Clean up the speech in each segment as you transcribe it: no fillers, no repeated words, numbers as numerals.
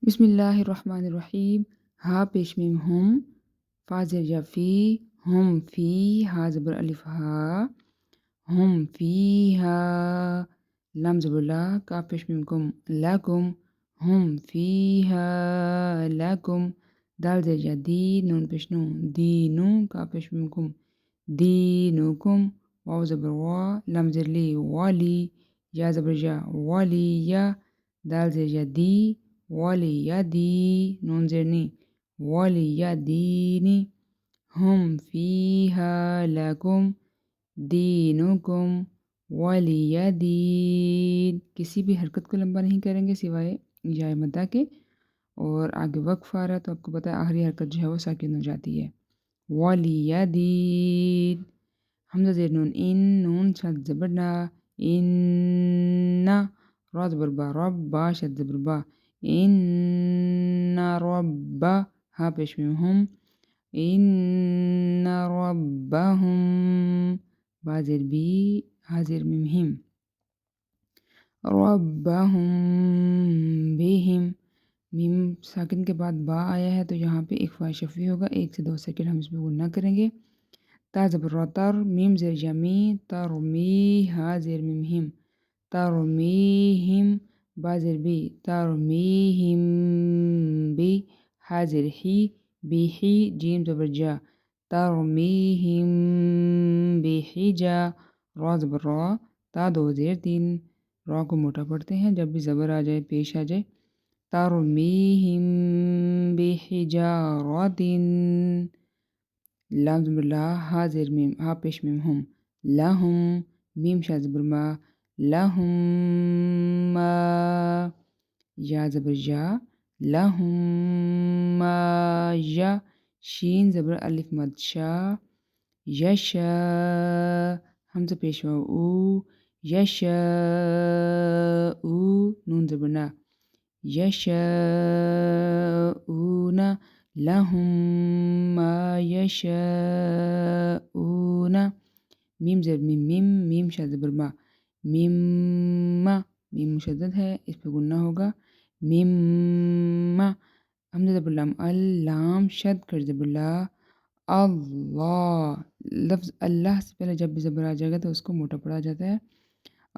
بسم اللہ الرحمن الرحیم۔ ہا پیش میم ہم، فا زیر یا فی، ہم فی، ہا زبر الف ہا، ہم فی ہا، لام زبر لا، کا پیش میم کم، لکم، ہم فی ہا لکم، دال زیر یا دی، نون پیش نو، دینو، کا پیش میم کم، دینکم، واو زبر وا، لام زیر لی، والی، یا زبر یا، والی یا، دال زیر یا دی، والی یا دی، نون زیر نی، والی یا دینی، ہم فیہا لکم دینکم والی یا دین۔ کسی بھی حرکت کو لمبا نہیں کریں گے سوائے یا مدہ کے، اور آگے وقف آ رہا ہے تو آپ کو پتہ ہے آخری حرکت جو ہے وہ ساکن ہو جاتی ہے، والی یا دین۔ حمزہ زیر نون ان، نون شد زبر نا، ان، را زبر با، رب، با شد زبر با، ان رب، ہا پیش میم ہم، ان ربہم، با زیر بی، ہا زیر میم ہم، ربہم بہم، میم ساکن کے بعد با آیا ہے تو یہاں پہ اخفاء شفوی ہوگا، 1 سے 2 سیکنڈ ہم اس پہ غنہ کریں گے۔ تا زبر را تر، میم زیر جمی، ترمی، ہا زیر میم ہم، ترمیہم، با زیر بی، ترمیہم بی، ہا زیر ہی، بیہی، جیم زبر جا، ترمیہم بحجا، را زبر را، تا 2 زیر 3، را کو موٹا پڑھتے ہیں جب بھی زبر آ جائے پیش آ جائے، ترمیہم بحجارۃ، لام زبر لا، ہا زیر میم، ہا پیش میم ہم، لہم، میم شا زبر ما، لہم ما، یا زبر یا، لہم ما یا، شین زبر الف مد شا، یشا، حمزہ پیش واو او، یشا او، نون زبر نا، یشاؤون، لہم ما یشاؤون، میم زیر میم میم، میم شا زبر ما، میم ما، میم مشدد ہے اس پہ غنہ ہوگا، میم ما، حمزہ زبر لام ال، لام شد کر زبر لا، اللہ، لفظ اللہ سے پہلے جب بھی زبر آ جائے گا تو اس کو موٹا پڑھا جاتا ہے،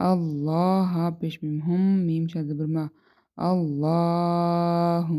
اللہ، ہا پیش میم ہم، میم شا زبر ما، اللہم،